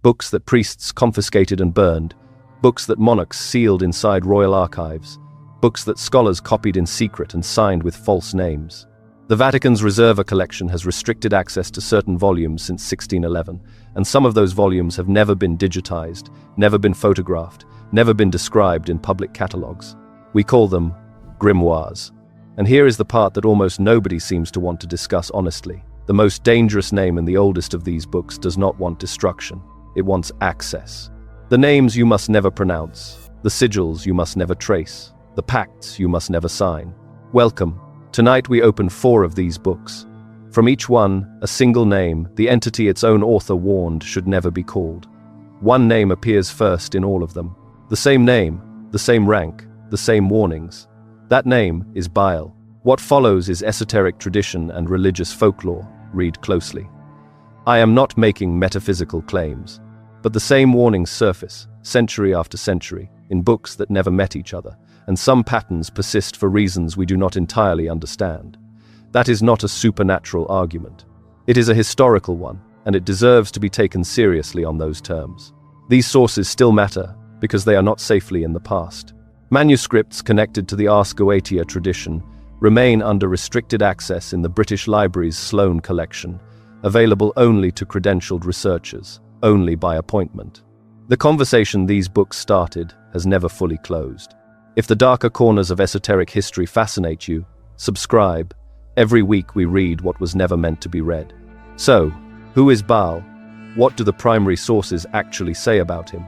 books that priests confiscated and burned, books that monarchs sealed inside royal archives, books that scholars copied in secret and signed with false names. The Vatican's Riserva collection has restricted access to certain volumes since 1611, and some of those volumes have never been digitized, never been photographed, never been described in public catalogues. We call them grimoires. And here is the part that almost nobody seems to want to discuss honestly. The most dangerous name in the oldest of these books does not want destruction. It wants access. The names you must never pronounce, the sigils you must never trace, the pacts you must never sign. Welcome. Tonight we open 4 of these books. From each one, a single name, the entity its own author warned should never be called. One name appears first in all of them. The same name, the same rank, the same warnings. That name is Bael. What follows is esoteric tradition and religious folklore. Read closely. I am not making metaphysical claims, but the same warnings surface, century after century, in books that never met each other, and some patterns persist for reasons we do not entirely understand. That is not a supernatural argument. It is a historical one, and it deserves to be taken seriously on those terms. These sources still matter because they are not safely in the past. Manuscripts connected to the Ars Goetia tradition remain under restricted access in the British Library's Sloane collection, available only to credentialed researchers, only by appointment. The conversation these books started has never fully closed. If the darker corners of esoteric history fascinate you, subscribe. Every week we read what was never meant to be read. So, who is Baal? What do the primary sources actually say about him?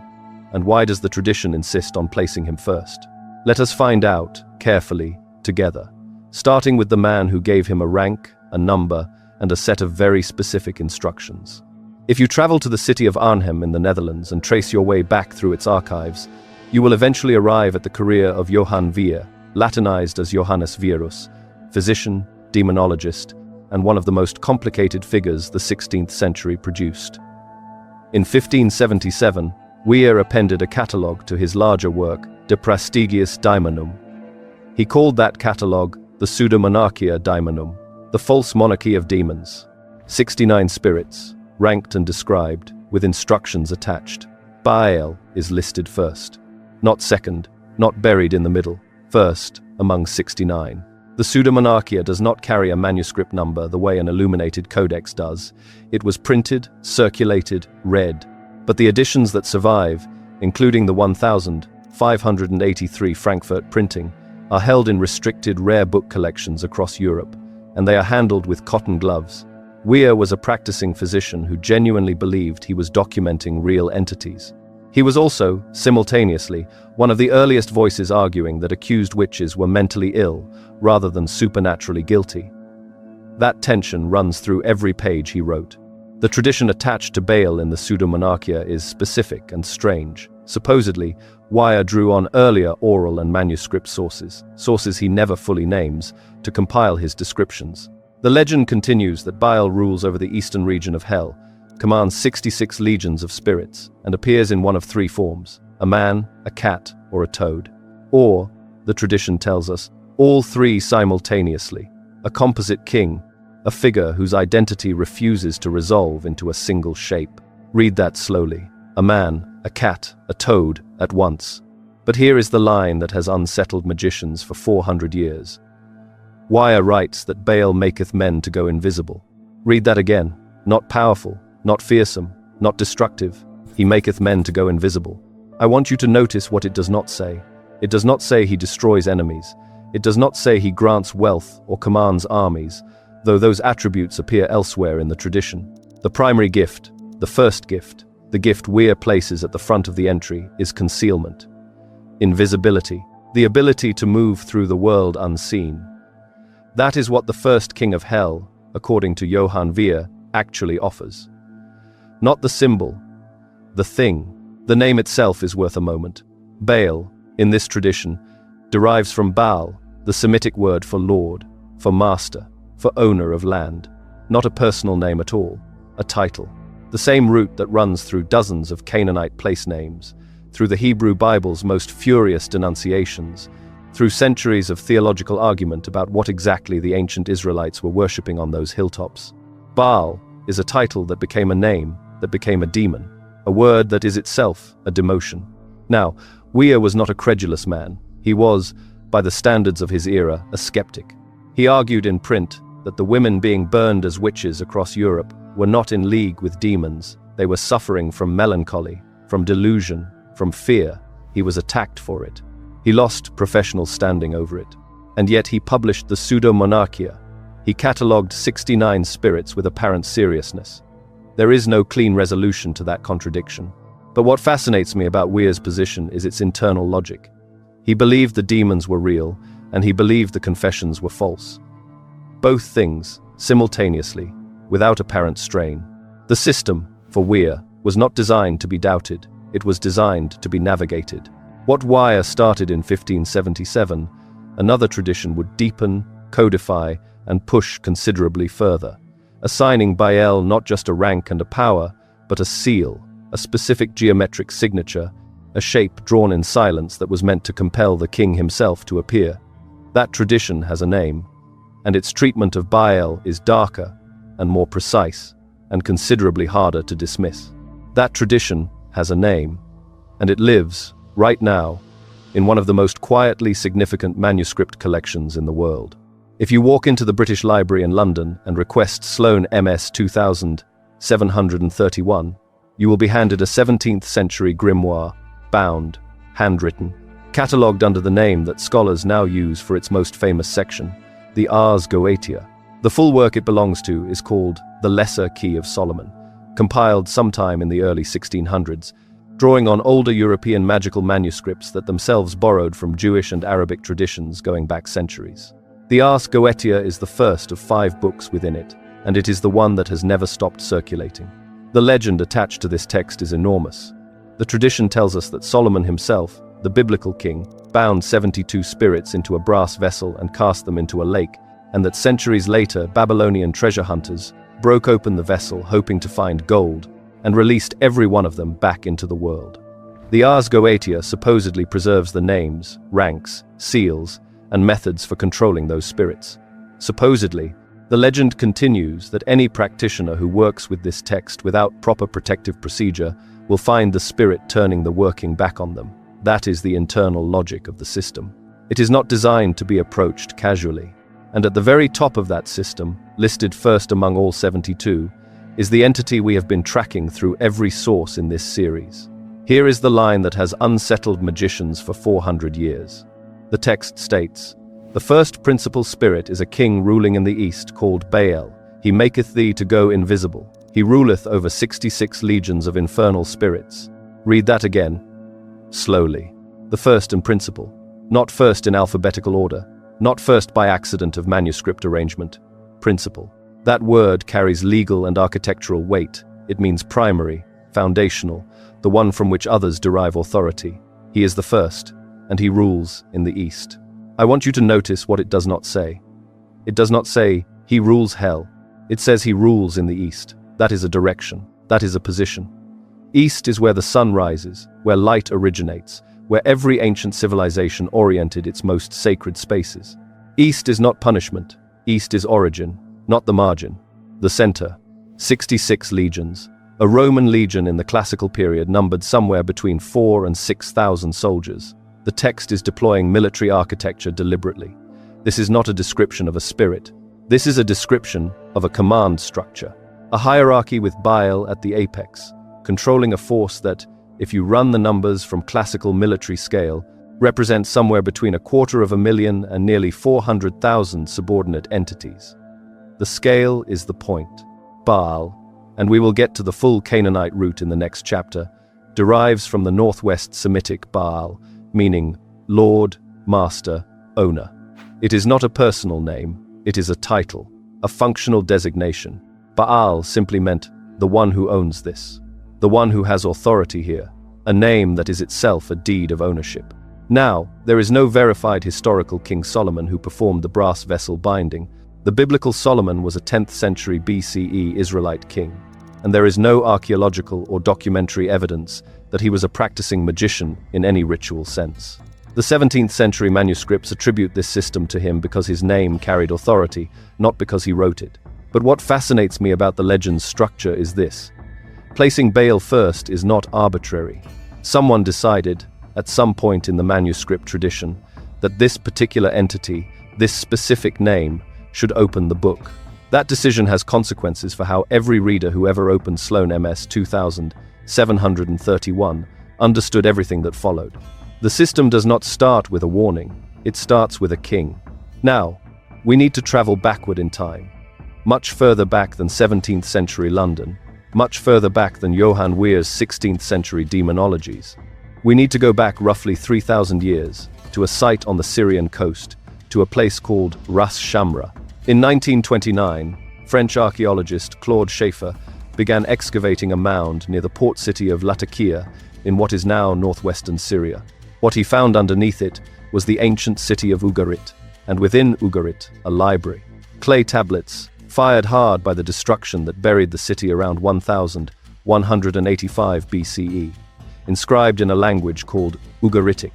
And why does the tradition insist on placing him first? Let us find out, carefully, together, starting with the man who gave him a rank, a number, and a set of very specific instructions. If you travel to the city of Arnhem in the Netherlands and trace your way back through its archives, you will eventually arrive at the career of Johann Vier, Latinized as Johannes Virus, physician, demonologist, and one of the most complicated figures the 16th century produced. In 1577, Vier appended a catalogue to his larger work, De Praestigiis Daemonum. He called that catalogue the Pseudo-Monarchia Daemonum, the false monarchy of demons. 69 spirits, ranked and described, with instructions attached. Bael is listed first. Not second, not buried in the middle, first among 69. The Pseudo-Monarchia does not carry a manuscript number the way an illuminated codex does. It was printed, circulated, read. But the editions that survive, including the 1,583 Frankfurt printing, are held in restricted rare book collections across Europe, and they are handled with cotton gloves. Vier was a practicing physician who genuinely believed he was documenting real entities. He was also, simultaneously, one of the earliest voices arguing that accused witches were mentally ill rather than supernaturally guilty. That tension runs through every page he wrote. The tradition attached to Bael in the Pseudo-Monarchia is specific and strange. Supposedly, Vier drew on earlier oral and manuscript sources he never fully names, to compile his descriptions. The legend continues that Bael rules over the eastern region of hell, commands 66 legions of spirits, and appears in one of 3 forms: a man, a cat, or a toad. Or, the tradition tells us, all 3 simultaneously, a composite king, a figure whose identity refuses to resolve into a single shape. Read that slowly. A man, a cat, a toad, at once. But here is the line that has unsettled magicians for 400 years. Vier writes that Bael maketh men to go invisible. Read that again. Not powerful, not fearsome, not destructive. He maketh men to go invisible. I want you to notice what it does not say. It does not say he destroys enemies. It does not say he grants wealth or commands armies, though those attributes appear elsewhere in the tradition. The primary gift, the first gift, the gift Vier places at the front of the entry, is concealment. Invisibility, the ability to move through the world unseen. That is what the first king of hell, according to Johann Vier, actually offers. Not the symbol, the thing. The name itself is worth a moment. Bael, in this tradition, derives from Baal, the Semitic word for lord, for master, for owner of land. Not a personal name at all, a title. The same root that runs through dozens of Canaanite place names, through the Hebrew Bible's most furious denunciations, through centuries of theological argument about what exactly the ancient Israelites were worshipping on those hilltops. Baal is a title that became a name, that became a demon. a word that is itself a demotion. Now, Weir was not a credulous man. He was, by the standards of his era, a skeptic. He argued in print that the women being burned as witches across Europe were not in league with demons. They were suffering from melancholy, from delusion, from fear. He was attacked for it. He lost professional standing over it. And yet he published the Pseudo-Monarchia. He catalogued 69 spirits with apparent seriousness. There is no clean resolution to that contradiction. But what fascinates me about Weir's position is its internal logic. He believed the demons were real, and he believed the confessions were false. Both things, simultaneously, without apparent strain. The system, for Weir, was not designed to be doubted. It was designed to be navigated. What Weir started in 1577, another tradition would deepen, codify, and push considerably further, assigning Bael not just a rank and a power, but a seal, a specific geometric signature, a shape drawn in silence that was meant to compel the king himself to appear. That tradition has a name, and its treatment of Bael is darker and more precise, and considerably harder to dismiss. That tradition has a name, and it lives, right now, in one of the most quietly significant manuscript collections in the world. If you walk into the British Library in London and request Sloane MS 2731, you will be handed a 17th century grimoire, bound, handwritten, catalogued under the name that scholars now use for its most famous section, the Ars Goetia. The full work it belongs to is called The Lesser Key of Solomon, compiled sometime in the early 1600s, drawing on older European magical manuscripts that themselves borrowed from Jewish and Arabic traditions going back centuries. The Ars Goetia is the first of 5 books within it, and it is the one that has never stopped circulating. The legend attached to this text is enormous. The tradition tells us that Solomon himself, the biblical king, bound 72 spirits into a brass vessel and cast them into a lake, and that centuries later Babylonian treasure hunters broke open the vessel hoping to find gold, and released every one of them back into the world. The Ars Goetia supposedly preserves the names, ranks, seals, and methods for controlling those spirits. Supposedly, the legend continues that any practitioner who works with this text without proper protective procedure will find the spirit turning the working back on them. That is the internal logic of the system. It is not designed to be approached casually. And at the very top of that system, listed first among all 72, is the entity we have been tracking through every source in this series. Here is the line that has unsettled magicians for 400 years. The text states, "The first principal spirit is a king ruling in the east called Bael. He maketh thee to go invisible. He ruleth over 66 legions of infernal spirits." Read that again, slowly. The first and principal. Not first in alphabetical order. Not first by accident of manuscript arrangement. Principal. That word carries legal and architectural weight. It means primary, foundational, the one from which others derive authority. He is the first, and he rules in the east. I want you to notice what it does not say. It does not say, he rules hell. It says he rules in the east. That is a direction. That is a position. East is where the sun rises, where light originates, where every ancient civilization oriented its most sacred spaces. East is not punishment. East is origin, not the margin. The center. 66 legions. A Roman legion in the classical period numbered somewhere between 4,000 and 6,000 soldiers. The text is deploying military architecture deliberately. This is not a description of a spirit. This is a description of a command structure. A hierarchy with Bael at the apex, controlling a force that, if you run the numbers from classical military scale, represents somewhere between 250,000 and nearly 400,000 subordinate entities. The scale is the point. Baal, and we will get to the full Canaanite root in the next chapter, derives from the northwest Semitic Baal, meaning Lord, Master, Owner. It is not a personal name, it is a title, a functional designation. Baal simply meant the one who owns this, the one who has authority here, a name that is itself a deed of ownership. Now, there is no verified historical King Solomon who performed the brass vessel binding. The biblical Solomon was a 10th century BCE Israelite king, and there is no archaeological or documentary evidence that he was a practicing magician in any ritual sense. The 17th century manuscripts attribute this system to him because his name carried authority, not because he wrote it. But what fascinates me about the legend's structure is this. Placing Bael first is not arbitrary. Someone decided, at some point in the manuscript tradition, that this particular entity, this specific name, should open the book. That decision has consequences for how every reader who ever opened Sloane MS 2731 understood everything that followed. The system does not start with a warning, it starts with a king. Now, we need to travel backward in time. Much further back than 17th century London, much further back than Johann Weir's 16th century demonologies. We need to go back roughly 3,000 years, to a site on the Syrian coast, to a place called Ras Shamra. In 1929, French archaeologist Claude Schaeffer began excavating a mound near the port city of Latakia in what is now northwestern Syria. What he found underneath it was the ancient city of Ugarit, and within Ugarit, a library. Clay tablets, fired hard by the destruction that buried the city around 1185 BCE, inscribed in a language called Ugaritic,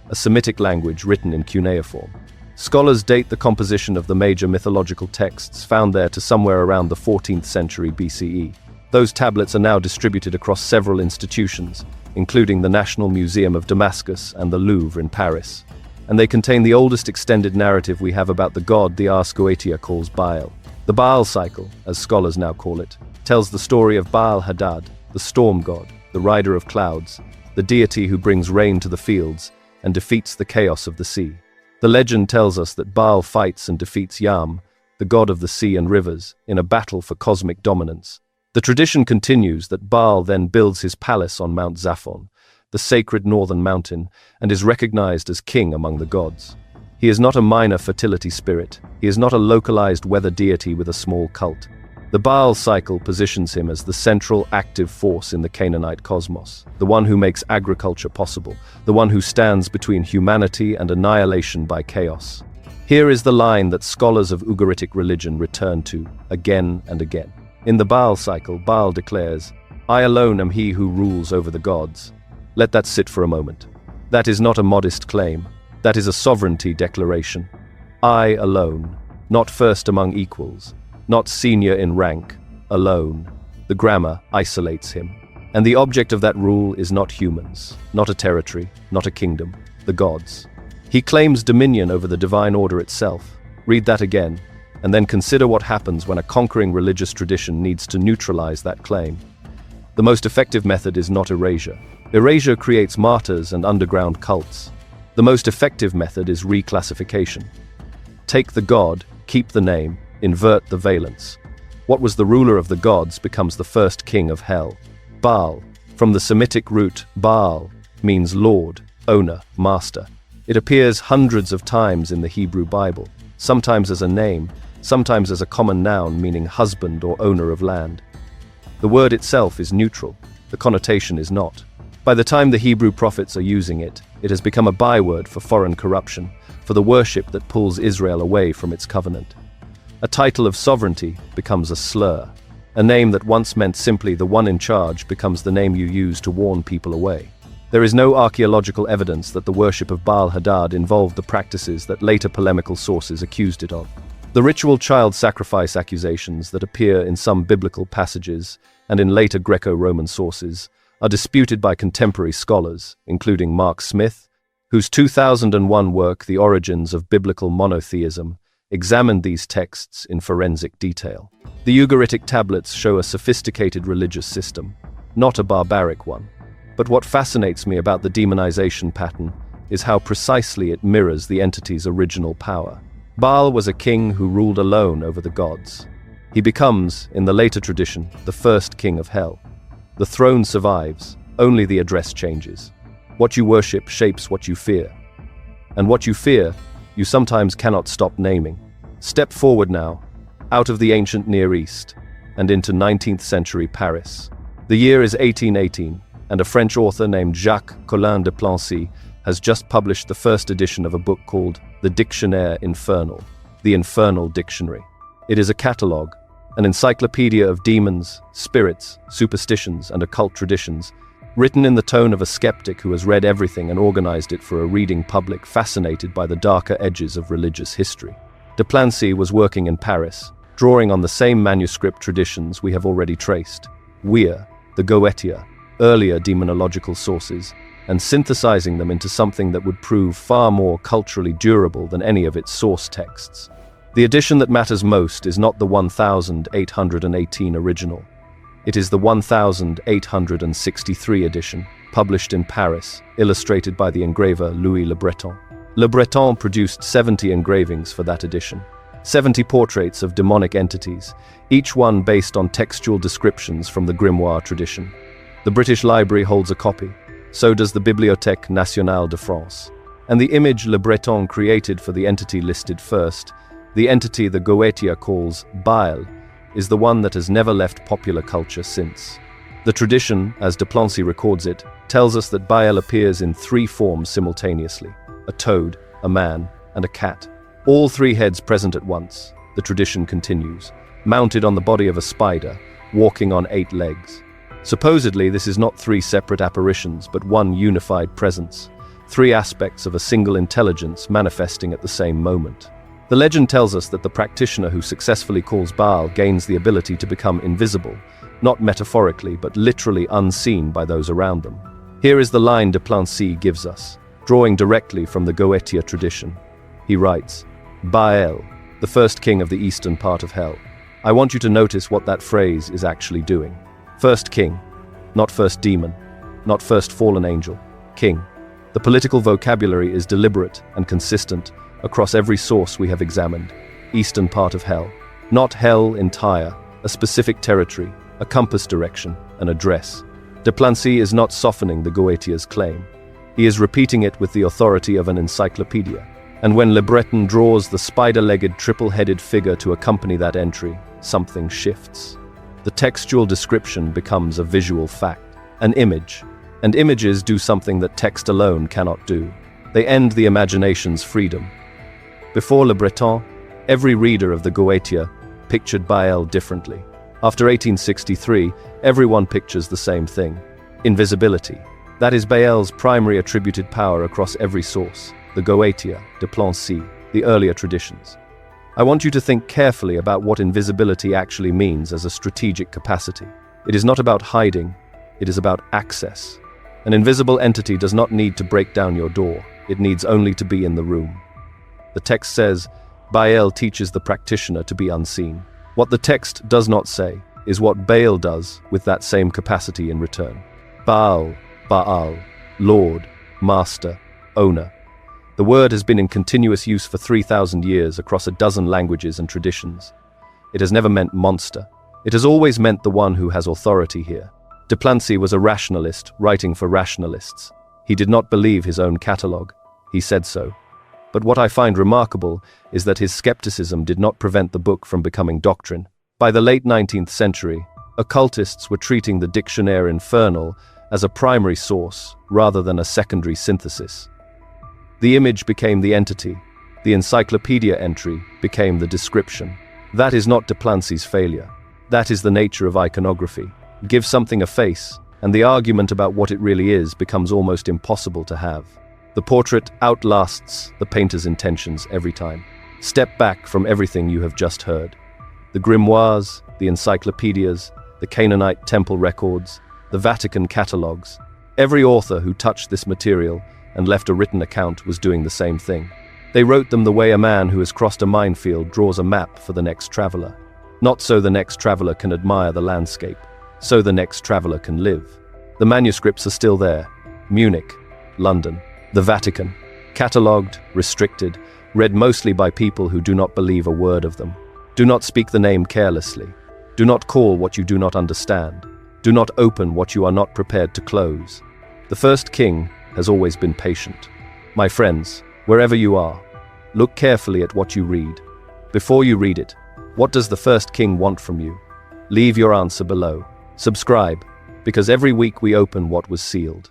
a Semitic language written in cuneiform. Scholars date the composition of the major mythological texts found there to somewhere around the 14th century BCE. Those tablets are now distributed across several institutions, including the National Museum of Damascus and the Louvre in Paris. And they contain the oldest extended narrative we have about the god the Ars Goetia calls Bael. The Baal cycle, as scholars now call it, tells the story of Baal Hadad, the storm god, the rider of clouds, the deity who brings rain to the fields and defeats the chaos of the sea. The legend tells us that Baal fights and defeats Yam, the god of the sea and rivers, in a battle for cosmic dominance. The tradition continues that Baal then builds his palace on Mount Zaphon, the sacred northern mountain, and is recognized as king among the gods. He is not a minor fertility spirit. He is not a localized weather deity with a small cult. The Baal cycle positions him as the central active force in the Canaanite cosmos, the one who makes agriculture possible, the one who stands between humanity and annihilation by chaos. Here is the line that scholars of Ugaritic religion return to again and again. In the Baal cycle, Baal declares, "I alone am he who rules over the gods." Let that sit for a moment. That is not a modest claim. That is a sovereignty declaration. I alone, not first among equals, not senior in rank, alone. The grammar isolates him. And the object of that rule is not humans, not a territory, not a kingdom, the gods. He claims dominion over the divine order itself. Read that again, and then consider what happens when a conquering religious tradition needs to neutralize that claim. The most effective method is not erasure. Erasure creates martyrs and underground cults. The most effective method is reclassification. Take the god, keep the name, invert the valence. What was the ruler of the gods becomes the first king of hell. Baal, from the Semitic root Baal, means lord, owner, master. It appears hundreds of times in the Hebrew Bible, sometimes as a name, sometimes as a common noun meaning husband or owner of land. The word itself is neutral, the connotation is not. By the time the Hebrew prophets are using it, it has become a byword for foreign corruption, for the worship that pulls Israel away from its covenant. A title of sovereignty becomes a slur. A name that once meant simply the one in charge becomes the name you use to warn people away. There is no archaeological evidence that the worship of Baal Hadad involved the practices that later polemical sources accused it of. The ritual child sacrifice accusations that appear in some biblical passages and in later Greco-Roman sources are disputed by contemporary scholars, including Mark Smith, whose 2001 work, The Origins of Biblical Monotheism, examined these texts in forensic detail. The Ugaritic tablets show a sophisticated religious system, not a barbaric one. But what fascinates me about the demonization pattern is how precisely it mirrors the entity's original power. Baal was a king who ruled alone over the gods. He becomes, in the later tradition, the first king of hell. The throne survives, only the address changes. What you worship shapes what you fear. And what you fear, you sometimes cannot stop naming. Step forward now, out of the ancient Near East, and into 19th century Paris. The year is 1818, and a French author named Jacques Collin de Plancy has just published the first edition of a book called The Dictionnaire Infernal, the Infernal Dictionary. It is a catalogue, an encyclopedia of demons, spirits, superstitions, and occult traditions, written in the tone of a skeptic who has read everything and organized it for a reading public fascinated by the darker edges of religious history. De Plancy was working in Paris, drawing on the same manuscript traditions we have already traced. Weir, the Goetia, earlier demonological sources, and synthesizing them into something that would prove far more culturally durable than any of its source texts. The edition that matters most is not the 1818 original. It is the 1863 edition, published in Paris, illustrated by the engraver Louis Le Breton. Le Breton produced 70 engravings for that edition. 70 portraits of demonic entities, each one based on textual descriptions from the grimoire tradition. The British Library holds a copy, so does the Bibliothèque Nationale de France. And the image Le Breton created for the entity listed first, the entity the Goetia calls Bael, is the one that has never left popular culture since. The tradition, as de Plancy records it, tells us that Bael appears in 3 forms simultaneously: a toad, a man, and a cat. All 3 heads present at once, the tradition continues, mounted on the body of a spider, walking on 8 legs. Supposedly, this is not 3 separate apparitions, but one unified presence, 3 aspects of a single intelligence manifesting at the same moment. The legend tells us that the practitioner who successfully calls Baal gains the ability to become invisible, not metaphorically, but literally unseen by those around them. Here is the line de Plancy gives us, drawing directly from the Goetia tradition. He writes, Bael, the first king of the eastern part of hell. I want you to notice what that phrase is actually doing. First king, not first demon, not first fallen angel, king. The political vocabulary is deliberate and consistent across every source we have examined. Eastern part of hell, not hell entire, a specific territory, a compass direction, an address. De Plancy is not softening the Goetia's claim. He is repeating it with the authority of an encyclopedia. And when Le Breton draws the spider-legged, triple-headed figure to accompany that entry, something shifts. The textual description becomes a visual fact, an image. And images do something that text alone cannot do. They end the imagination's freedom. Before Le Breton, every reader of the Goetia pictured Bael differently. After 1863, everyone pictures the same thing: invisibility. That is Bael's primary attributed power across every source, the Goetia, de Plancy, the earlier traditions. I want you to think carefully about what invisibility actually means as a strategic capacity. It is not about hiding, it is about access. An invisible entity does not need to break down your door, it needs only to be in the room. The text says, Bael teaches the practitioner to be unseen. What the text does not say is what Bael does with that same capacity in return. Baal, Baal, Lord, Master, Owner. The word has been in continuous use for 3,000 years across a dozen languages and traditions. It has never meant monster. It has always meant the one who has authority here. De Plancy was a rationalist writing for rationalists. He did not believe his own catalogue. He said so. But what I find remarkable is that his skepticism did not prevent the book from becoming doctrine. By the late 19th century, occultists were treating the Dictionnaire Infernal as a primary source rather than a secondary synthesis. The image became the entity, the encyclopedia entry became the description. That is not de Plancy's failure. That is the nature of iconography. Give something a face, and the argument about what it really is becomes almost impossible to have. The portrait outlasts the painter's intentions every time. Step back from everything you have just heard. The grimoires, the encyclopedias, the Canaanite temple records, the Vatican catalogues. Every author who touched this material and left a written account was doing the same thing. They wrote them the way a man who has crossed a minefield draws a map for the next traveler. Not so the next traveler can admire the landscape, so the next traveler can live. The manuscripts are still there. Munich, London, the Vatican. Catalogued, restricted, read mostly by people who do not believe a word of them. Do not speak the name carelessly. Do not call what you do not understand. Do not open what you are not prepared to close. The first king has always been patient. My friends, wherever you are, look carefully at what you read. Before you read it, what does the first king want from you? Leave your answer below. Subscribe, because every week we open what was sealed.